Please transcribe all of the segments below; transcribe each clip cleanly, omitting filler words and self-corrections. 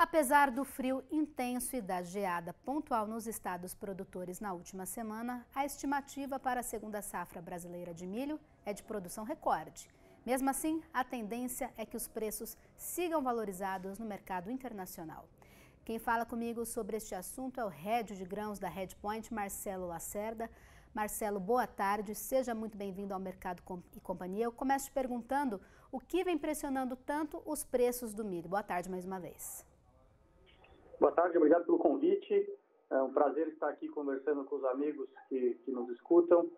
Apesar do frio intenso e da geada pontual nos estados produtores na última semana, a estimativa para a segunda safra brasileira de milho é de produção recorde. Mesmo assim, a tendência é que os preços sigam valorizados no mercado internacional. Quem fala comigo sobre este assunto é o head de grãos da Redpoint, Marcelo Lacerda. Marcelo, boa tarde, seja muito bem-vindo ao Mercado e Companhia. Eu começo te perguntando o que vem pressionando tanto os preços do milho. Boa tarde mais uma vez. Boa tarde, obrigado pelo convite. É um prazer estar aqui conversando com os amigos que nos escutam.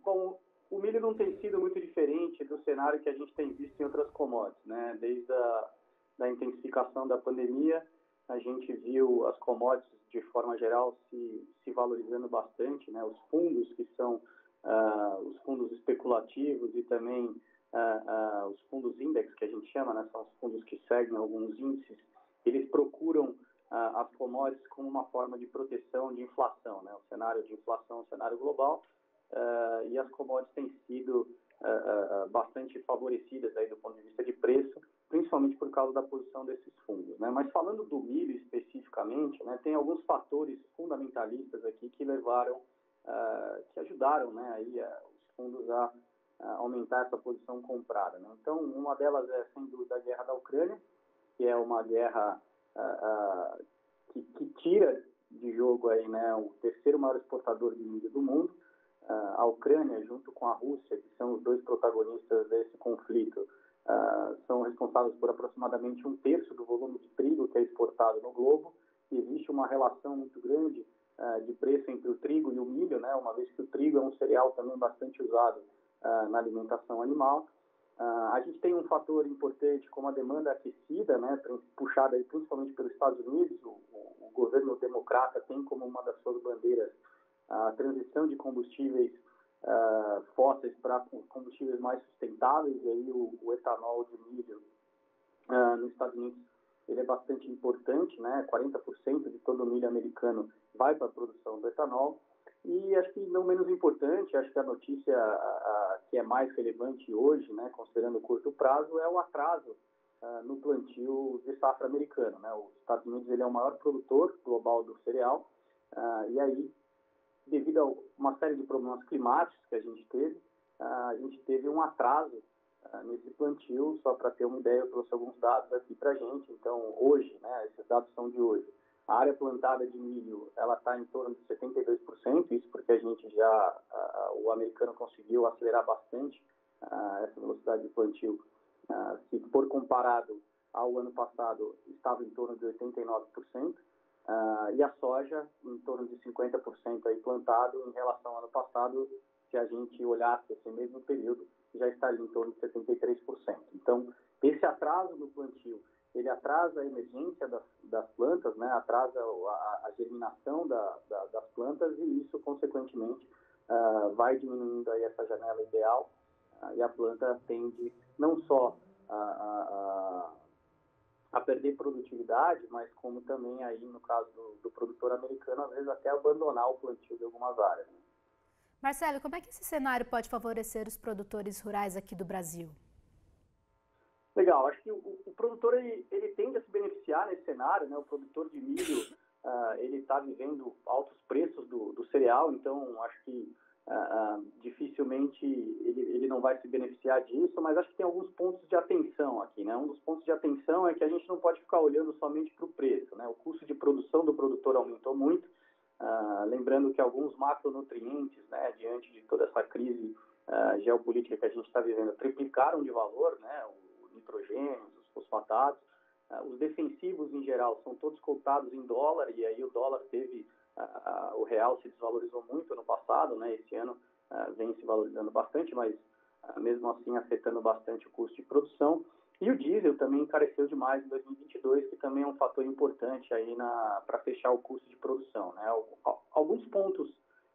Bom, o milho não tem sido muito diferente do cenário que a gente tem visto em outras commodities, né? Desde a intensificação da pandemia, a gente viu as commodities, de forma geral, se valorizando bastante, né? Os fundos, que são os fundos especulativos e também os fundos index, que a gente chama, né? São os fundos que seguem alguns índices. Eles procuram as commodities como uma forma de proteção de inflação, né? O cenário de inflação é um cenário global e as commodities têm sido bastante favorecidas aí do ponto de vista de preço, principalmente por causa da posição desses fundos, né? Mas falando do milho especificamente, né, tem alguns fatores fundamentalistas aqui que levaram, que ajudaram, né, aí, os fundos a aumentar essa posição comprada, né? Então, uma delas é, sem dúvida, a guerra da Ucrânia, que é uma guerra que tira de jogo aí, né, o terceiro maior exportador de milho do mundo. A Ucrânia, junto com a Rússia, que são os dois protagonistas desse conflito, são responsáveis por aproximadamente um terço do volume de trigo que é exportado no globo. E existe uma relação muito grande de preço entre o trigo e o milho, né, uma vez que o trigo é um cereal também bastante usado na alimentação animal. A gente tem um fator importante como a demanda aquecida, né, puxada aí principalmente pelos Estados Unidos. O governo democrata tem como uma das suas bandeiras a transição de combustíveis fósseis para combustíveis mais sustentáveis, e aí o etanol de milho nos Estados Unidos ele é bastante importante, né, 40% de todo o milho americano vai para a produção do etanol. E acho que não menos importante, acho que a notícia que é mais relevante hoje, né, considerando o curto prazo, é o atraso no plantio de safra americano, né? Os Estados Unidos ele é o maior produtor global do cereal, e aí, devido a uma série de problemas climáticos que a gente teve um atraso nesse plantio. Só para ter uma ideia, eu trouxe alguns dados aqui para a gente. Então, hoje, né, esses dados são de hoje, a área plantada de milho ela está em torno de 72%, isso porque a gente o americano conseguiu acelerar bastante essa velocidade de plantio. Se for comparado ao ano passado, estava em torno de 89%, e a soja em torno de 50% aí plantado em relação ao ano passado. Se a gente olhasse esse mesmo período, já estaria em torno de 73%. Então, esse atraso no plantio, ele atrasa a emergência das plantas, né? Atrasa a germinação das plantas, e isso, consequentemente, vai diminuindo aí essa janela ideal, e a planta tende não só a perder produtividade, mas como também aí, no caso do produtor americano, às vezes até abandonar o plantio de algumas áreas, né? Marcelo, como é que esse cenário pode favorecer os produtores rurais aqui do Brasil? Legal, acho que o produtor ele tende a se beneficiar nesse cenário, né? O produtor de milho ele está vivendo altos preços do cereal, então acho que dificilmente ele não vai se beneficiar disso, mas acho que tem alguns pontos de atenção aqui, né? Um dos pontos de atenção é que a gente não pode ficar olhando somente para o preço, né? O custo de produção do produtor aumentou muito, lembrando que alguns macronutrientes, né, diante de toda essa crise geopolítica que a gente está vivendo, triplicaram de valor, né? Nitrogênios, os fosfatados, os defensivos em geral são todos cotados em dólar, e aí o dólar teve, o real se desvalorizou muito no passado, né? Esse ano vem se valorizando bastante, mas mesmo assim afetando bastante o custo de produção. E o diesel também encareceu demais em 2022, que também é um fator importante aí para fechar o custo de produção, né? Alguns pontos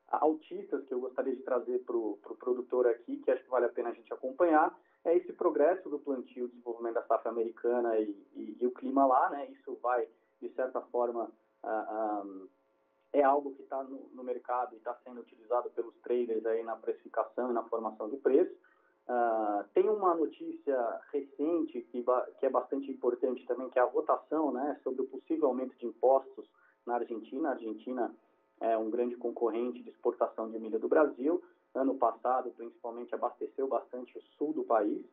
altistas que eu gostaria de trazer para o produtor aqui, que acho que vale a pena a gente acompanhar, é esse progresso do plantio, desenvolvimento da safra americana e o clima lá, né? Isso vai, de certa forma, é algo que está no mercado e está sendo utilizado pelos traders aí na precificação e na formação de preço. Tem uma notícia recente que é bastante importante também, que é a votação, né, sobre o possível aumento de impostos na Argentina. A Argentina é um grande concorrente de exportação de milho do Brasil. Ano passado, principalmente, abasteceu bastante o sul do país.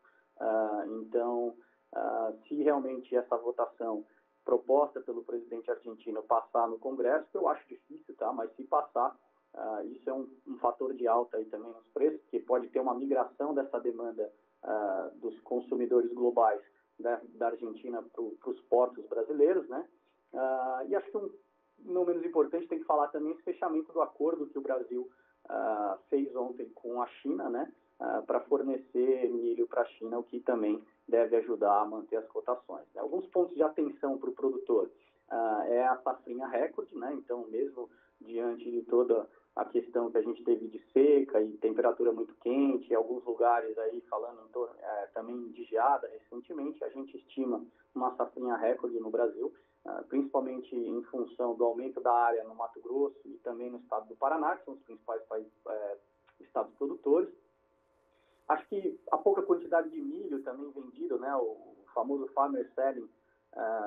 Então, se realmente essa votação proposta pelo presidente argentino passar no Congresso, que eu acho difícil, tá? Mas se passar, isso é um fator de alta aí também nos preços, que pode ter uma migração dessa demanda dos consumidores globais da Argentina para os portos brasileiros, né? E acho que não menos importante, tem que falar também esse fechamento do acordo que o Brasil fez ontem com a China, né? Para fornecer milho para a China, o que também deve ajudar a manter as cotações, né? Alguns pontos de atenção para o produtor é a safrinha recorde, né? Então, mesmo diante de toda a questão que a gente teve de seca e temperatura muito quente, em alguns lugares aí falando também de geada recentemente, a gente estima uma safrinha recorde no Brasil, principalmente em função do aumento da área no Mato Grosso e também no estado do Paraná, que são os principais estados produtores. Acho que a pouca quantidade de milho também vendido, né, o famoso farmer selling,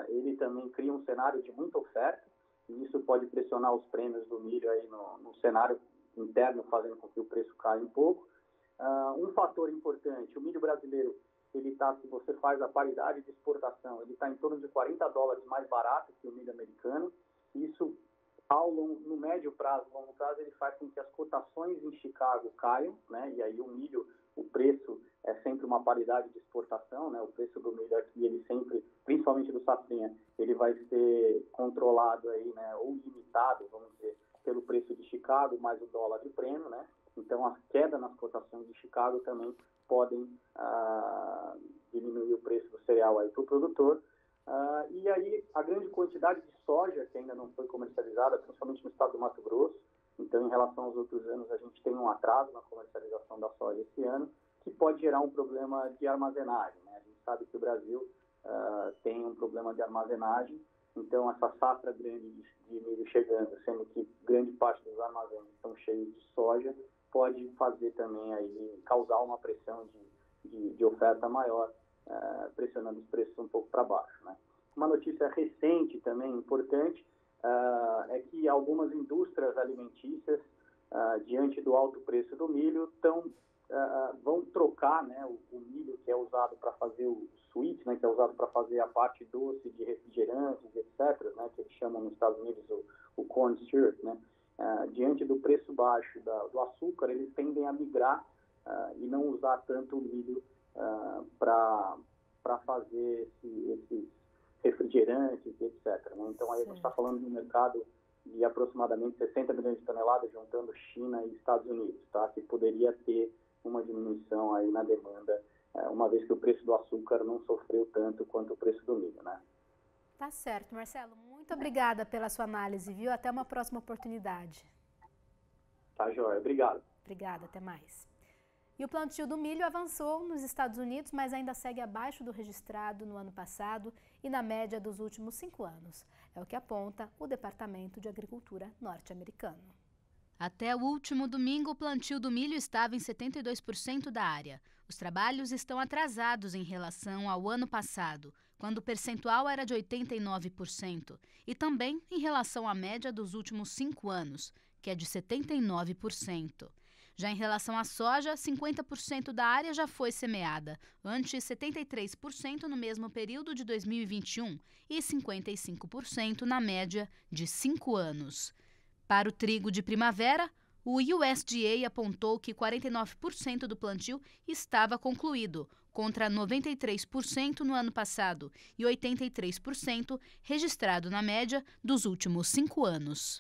ele também cria um cenário de muita oferta, e isso pode pressionar os prêmios do milho aí no cenário interno, fazendo com que o preço caia um pouco. Um fator importante, o milho brasileiro, ele está, se você faz a paridade de exportação, ele está em torno de $40 mais barato que o milho americano. Isso, no médio prazo, longo prazo, ele faz com que as cotações em Chicago caiam, né? E aí o milho, o preço é sempre uma paridade de exportação, né? O preço do milho aqui, ele sempre, principalmente do safrinha, ele vai ser controlado aí, né? Ou limitado, vamos dizer, pelo preço de Chicago mais o dólar de prêmio, né? Então, a queda nas cotações de Chicago também podem diminuir o preço do cereal aí para o produtor. E aí, a grande quantidade de soja que ainda não foi comercializada, principalmente no estado do Mato Grosso. Então, em relação aos outros anos, a gente tem um atraso na comercialização da soja esse ano, que pode gerar um problema de armazenagem, né? A gente sabe que o Brasil tem um problema de armazenagem, então essa safra grande de milho chegando, sendo que grande parte dos armazéns estão cheios de soja, pode fazer também aí, causar uma pressão de oferta maior, pressionando os preços um pouco para baixo, né? Uma notícia recente também importante é que algumas indústrias alimentícias, diante do alto preço do milho, vão trocar, né, o milho que é usado para fazer o sweet, né, que é usado para fazer a parte doce de refrigerantes, etc., né, que eles chamam nos Estados Unidos o corn syrup, né? Diante do preço baixo do açúcar, eles tendem a migrar e não usar tanto o milho para fazer esses refrigerantes, etc., né? Então, aí a gente está falando de um mercado de aproximadamente 60 milhões de toneladas, juntando China e Estados Unidos, tá? Que poderia ter uma diminuição aí na demanda, uma vez que o preço do açúcar não sofreu tanto quanto o preço do milho, né? Tá certo, Marcelo. Muito obrigada pela sua análise, viu? Até uma próxima oportunidade. Tá, joia. Obrigado. Obrigada, até mais. E o plantio do milho avançou nos Estados Unidos, mas ainda segue abaixo do registrado no ano passado e na média dos últimos 5 anos. É o que aponta o Departamento de Agricultura norte-americano. Até o último domingo, o plantio do milho estava em 72% da área. Os trabalhos estão atrasados em relação ao ano passado, quando o percentual era de 89%, e também em relação à média dos últimos 5 anos, que é de 79%. Já em relação à soja, 50% da área já foi semeada, antes 73% no mesmo período de 2021 e 55% na média de 5 anos. Para o trigo de primavera, o USDA apontou que 49% do plantio estava concluído, contra 93% no ano passado e 83% registrado na média dos últimos 5 anos.